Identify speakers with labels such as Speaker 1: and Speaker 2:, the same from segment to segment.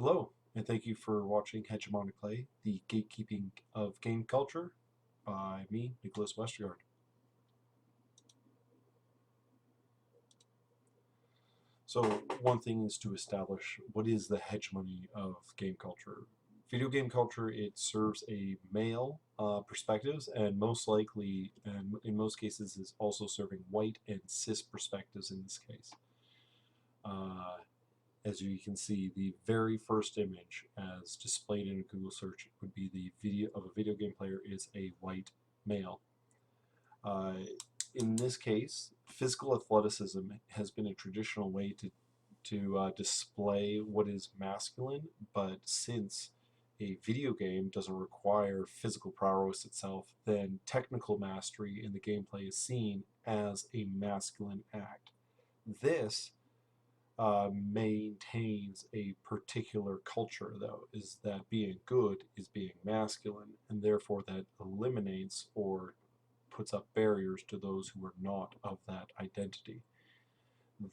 Speaker 1: Hello, and thank you for watching Hegemonic Play, the gatekeeping of game culture, by me, Nicholas Westergaard. So, one thing is to establish what is the hegemony of game culture. Video game culture, it serves a male perspectives, and most likely, and in most cases, is also serving white and cis perspectives in this case. As you can see, the very first image as displayed in a Google search would be the video of a video game player is a white male. Uh, in this case, physical athleticism has been a traditional way to display what is masculine, but since a video game doesn't require physical prowess itself, then technical mastery in the gameplay is seen as a masculine act. This maintains a particular culture, though, is that being good is being masculine, and therefore that eliminates or puts up barriers to those who are not of that identity.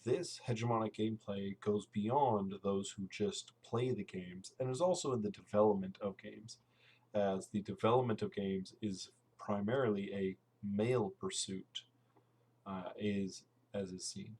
Speaker 1: This hegemonic gameplay goes beyond those who just play the games and is also in the development of games, as the development of games is primarily a male pursuit, as is seen.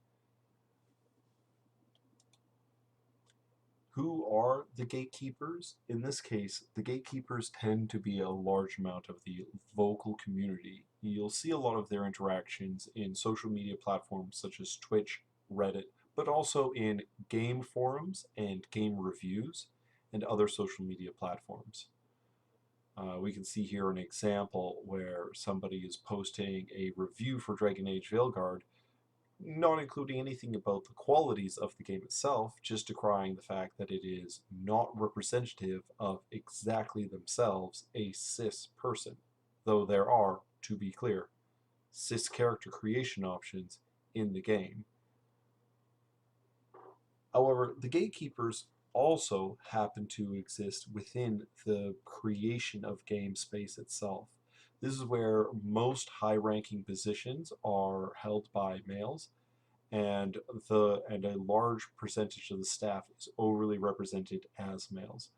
Speaker 1: Who are the gatekeepers? In this case, the gatekeepers tend to be a large amount of the local community. You'll see a lot of their interactions in social media platforms such as Twitch, Reddit, but also in game forums and game reviews and other social media platforms. We can see here an example where somebody is posting a review for Dragon Age Veilguard, not including anything about the qualities of the game itself, just decrying the fact that it is not representative of exactly themselves, a cis person, though there are, to be clear, cis character creation options in the game. However, the gatekeepers also happen to exist within the creation of game space itself. This is where most high-ranking positions are held by males, and a large percentage of the staff is overly represented as males.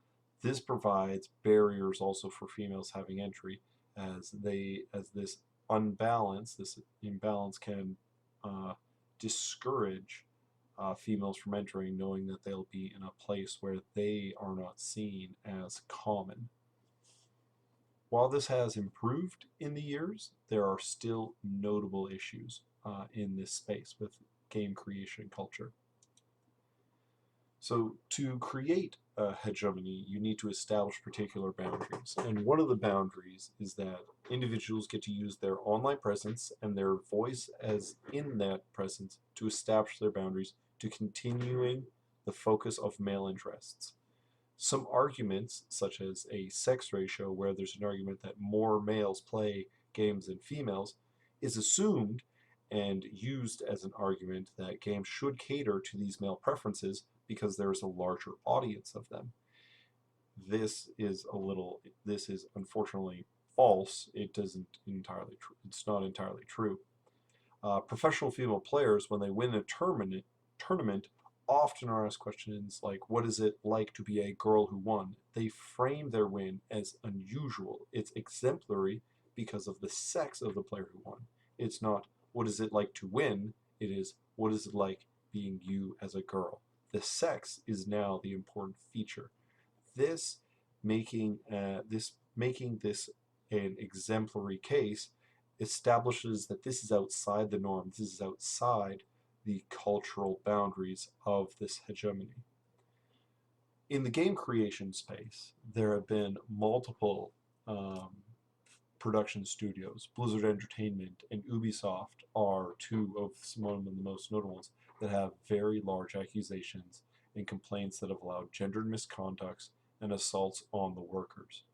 Speaker 1: This provides barriers also for females having entry, as this imbalance can discourage females from entering, knowing that they'll be in a place where they are not seen as common. While this has improved in the years, there are still notable issues in this space with game creation culture. So to create a hegemony, you need to establish particular boundaries. And one of the boundaries is that individuals get to use their online presence and their voice as in that presence to establish their boundaries to continuing the focus of male interests. Some arguments, such as a sex ratio, where there's an argument that more males play games than females, is assumed and used as an argument that games should cater to these male preferences because there is a larger audience of them. This is unfortunately false. It's not entirely true. Professional female players, when they win a tournament often are asked questions like, what is it like to be a girl who won? They frame their win as unusual. It's exemplary because of the sex of the player who won. It's not, what is it like to win? It is, what is it like being you as a girl? The sex is now the important feature. This making this an exemplary case establishes that this is outside the norm. This is outside the cultural boundaries of this hegemony. In the game creation space, there have been multiple production studios. Blizzard Entertainment and Ubisoft are two of some of the most notable ones that have very large accusations and complaints that have allowed gendered misconducts and assaults on the workers.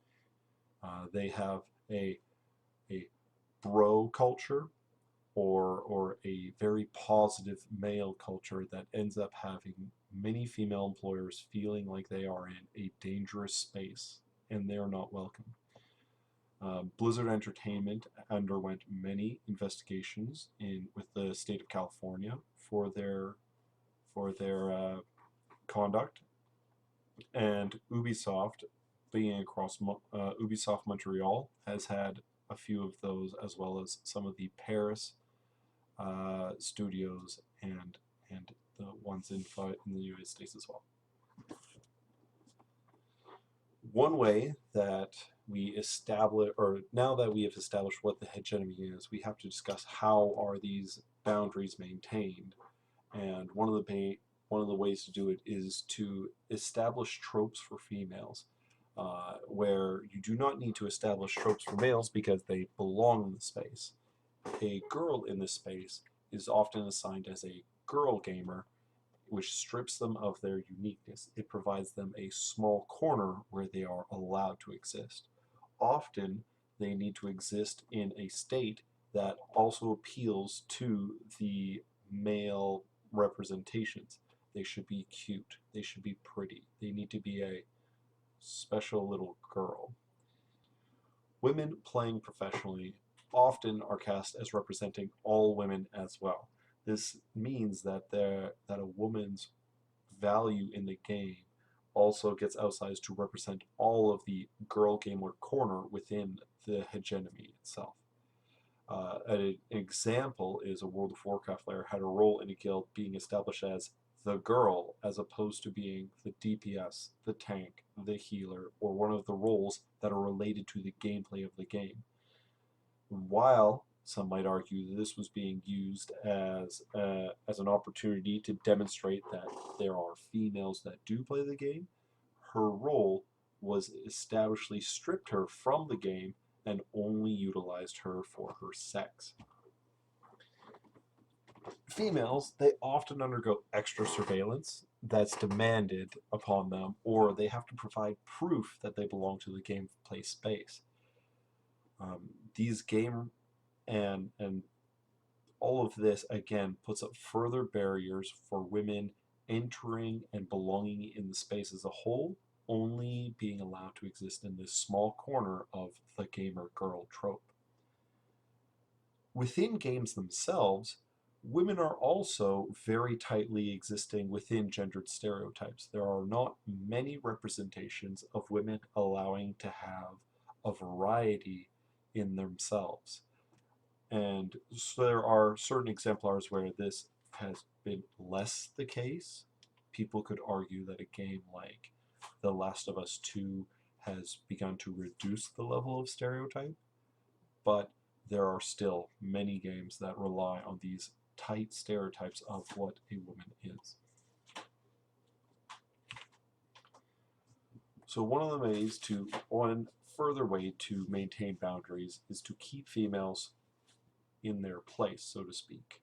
Speaker 1: They have a bro culture, or a very positive male culture that ends up having many female employers feeling like they are in a dangerous space and they are not welcome. Blizzard Entertainment underwent many investigations with the state of California for their conduct. And Ubisoft, being across Ubisoft Montreal, has had a few of those, as well as some of the Paris studios and the ones in the United States as well. One way that we establish, or now that we have established what the hegemony is, we have to discuss how are these boundaries maintained. And one of the ways to do it is to establish tropes for females, where you do not need to establish tropes for males because they belong in the space. A girl in this space is often assigned as a girl gamer, which strips them of their uniqueness. It provides them a small corner where they are allowed to exist. Often, they need to exist in a state that also appeals to the male representations. They should be cute. They should be pretty. They need to be a special little girl. Women playing professionally often are cast as representing all women as well. This means that a woman's value in the game also gets outsized to represent all of the girl gamer corner within the hegemony itself. An example is a World of Warcraft player had a role in a guild being established as the girl, as opposed to being the DPS, the tank, the healer, or one of the roles that are related to the gameplay of the game. While some might argue that this was being used as an opportunity to demonstrate that there are females that do play the game, her role was establishedly stripped her from the game and only utilized her for her sex. Females, they often undergo extra surveillance that's demanded upon them, or they have to provide proof that they belong to the gameplay space. These game and all of this again puts up further barriers for women entering and belonging in the space as a whole, only being allowed to exist in this small corner of the gamer girl trope. Within games themselves, women are also very tightly existing within gendered stereotypes. There are not many representations of women allowing to have a variety in themselves. And so there are certain exemplars where this has been less the case. People could argue that a game like The Last of Us 2 has begun to reduce the level of stereotype, but there are still many games that rely on these tight stereotypes of what a woman is. So one further way to maintain boundaries is to keep females in their place, so to speak.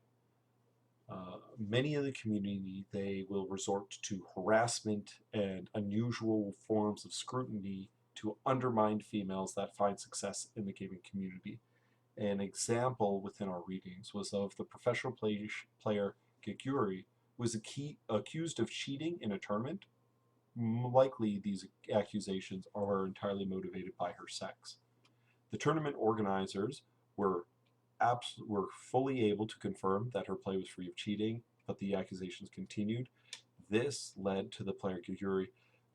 Speaker 1: Many in the community, they will resort to harassment and unusual forms of scrutiny to undermine females that find success in the gaming community. An example within our readings was of the professional player Giguri, who was accused of cheating in a tournament. Likely these accusations are entirely motivated by her sex. The tournament organizers were were fully able to confirm that her play was free of cheating, but the accusations continued. This led to the player Giguri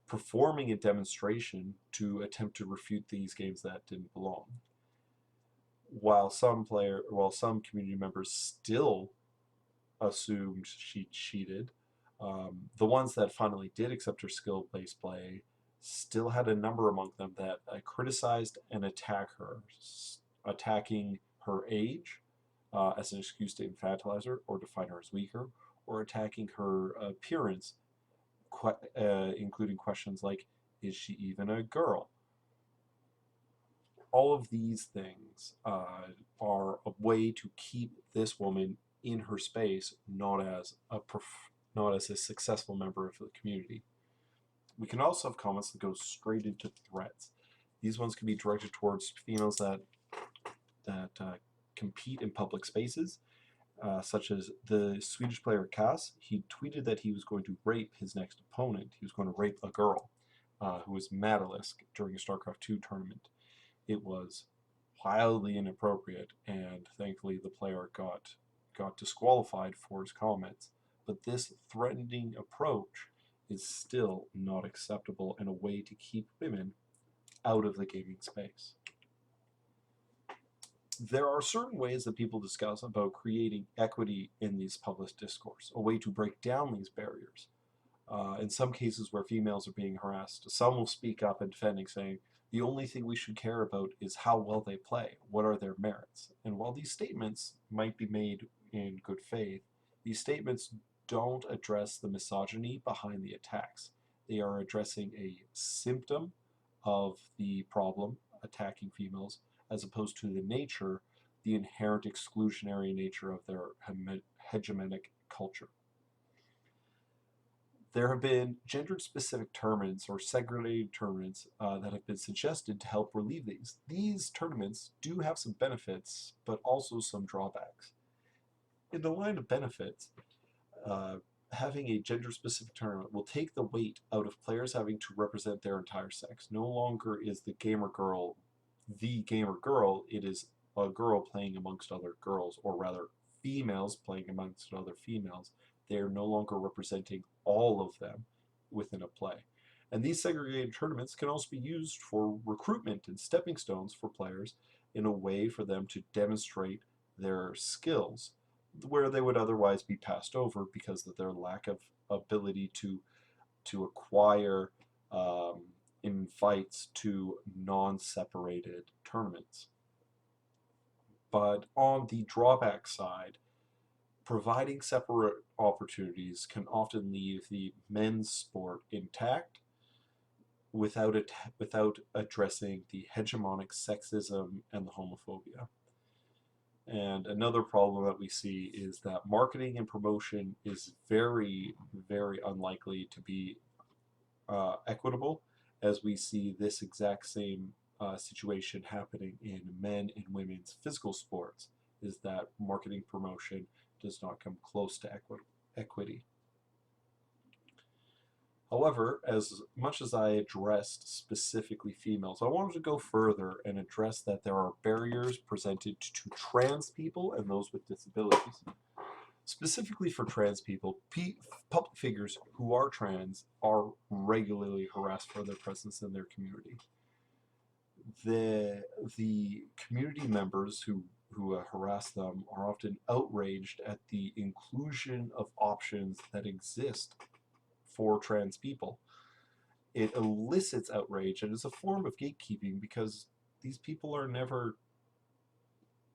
Speaker 1: performing a demonstration to attempt to refute these games that didn't belong. While some community members still assumed she cheated, the ones that finally did accept her skill-based play still had a number among them that criticized and attacked her, attacking her age as an excuse to infantilize her or define her as weaker, or attacking her appearance, including questions like, is she even a girl? All of these things are a way to keep this woman in her space, not as a successful member of the community. We can also have comments that go straight into threats. These ones can be directed towards females that compete in public spaces, such as the Swedish player Cass. He tweeted that he was going to rape his next opponent. He was going to rape a girl who was Madalisk during a StarCraft II tournament. It was wildly inappropriate, and thankfully the player got disqualified for his comments. But this threatening approach is still not acceptable and a way to keep women out of the gaming space. There are certain ways that people discuss about creating equity in these public discourse, a way to break down these barriers. In some cases where females are being harassed, some will speak up in defending, saying, the only thing we should care about is how well they play, what are their merits. And while these statements might be made in good faith, these statements don't address the misogyny behind the attacks. They are addressing a symptom of the problem, attacking females, as opposed to the nature, the inherent exclusionary nature of their hegemonic culture. There have been gendered-specific tournaments or segregated tournaments that have been suggested to help relieve these. These tournaments do have some benefits, but also some drawbacks. In the line of benefits, having a gender-specific tournament will take the weight out of players having to represent their entire sex. No longer is the gamer girl the gamer girl, it is a girl playing amongst other girls, or rather females playing amongst other females. They are no longer representing all of them within a play. And these segregated tournaments can also be used for recruitment and stepping stones for players in a way for them to demonstrate their skills where they would otherwise be passed over because of their lack of ability to acquire invites to non-separated tournaments. But on the drawback side, providing separate opportunities can often leave the men's sport intact without addressing the hegemonic sexism and the homophobia. And another problem that we see is that marketing and promotion is very, very unlikely to be equitable, as we see this exact same situation happening in men and women's physical sports, is that marketing promotion does not come close to equity. However, as much as I addressed specifically females, I wanted to go further and address that there are barriers presented to trans people and those with disabilities. Specifically for trans people, public figures who are trans are regularly harassed for their presence in their community. The community members who harass them are often outraged at the inclusion of options that exist for trans people. It elicits outrage and is a form of gatekeeping because these people are never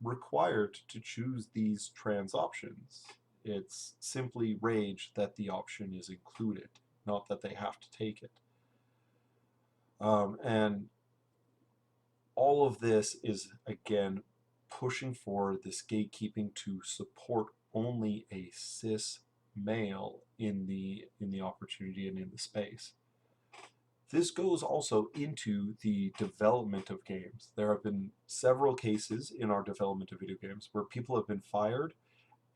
Speaker 1: required to choose these trans options. It's simply rage that the option is included, not that they have to take it. And all of this is, again, pushing for this gatekeeping to support only a cis male in the opportunity and in the space. This goes also into the development of games. There have been several cases in our development of video games where people have been fired,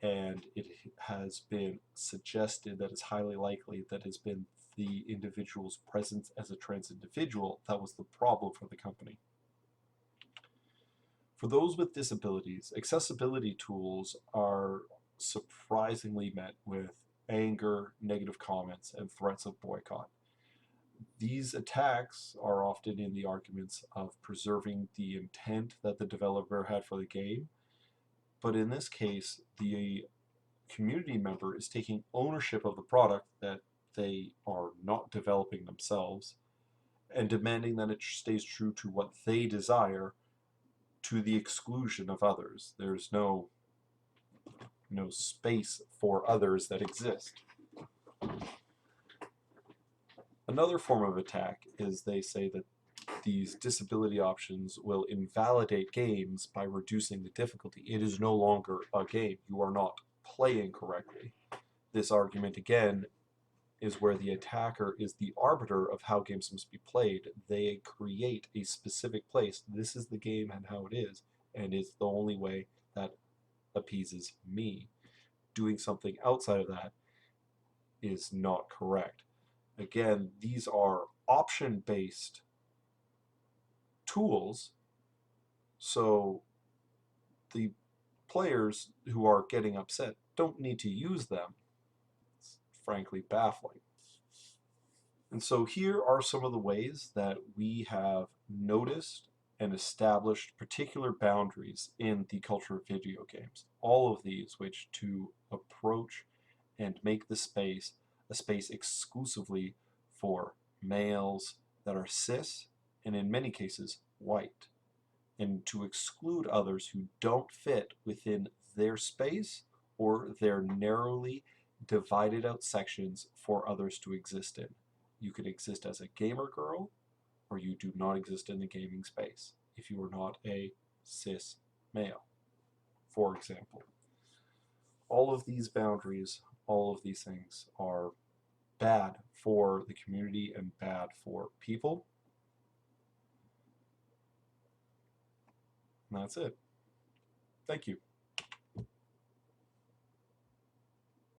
Speaker 1: and it has been suggested that it's highly likely that it's been the individual's presence as a trans individual that was the problem for the company. For those with disabilities, accessibility tools are surprisingly met with anger, negative comments, and threats of boycott. These attacks are often in the arguments of preserving the intent that the developer had for the game, but in this case, the community member is taking ownership of the product that they are not developing themselves and demanding that it stays true to what they desire to the exclusion of others. There's no space for others that exist. Another form of attack is they say that these disability options will invalidate games by reducing the difficulty. It is no longer a game. You are not playing correctly. This argument, again, is where the attacker is the arbiter of how games must be played. They create a specific place. This is the game and how it is, and it's the only way that appeases me. Doing something outside of that is not correct. Again, these are option-based tools, so the players who are getting upset don't need to use them. It's frankly baffling. And so here are some of the ways that we have noticed and established particular boundaries in the culture of video games. All of these which to approach and make the space a space exclusively for males that are cis and in many cases white, and to exclude others who don't fit within their space or their narrowly divided out sections for others to exist in. You can exist as a gamer girl, or you do not exist in the gaming space if you are not a cis male, for example. All of these boundaries, all of these things are bad for the community and bad for people. And that's it. Thank you.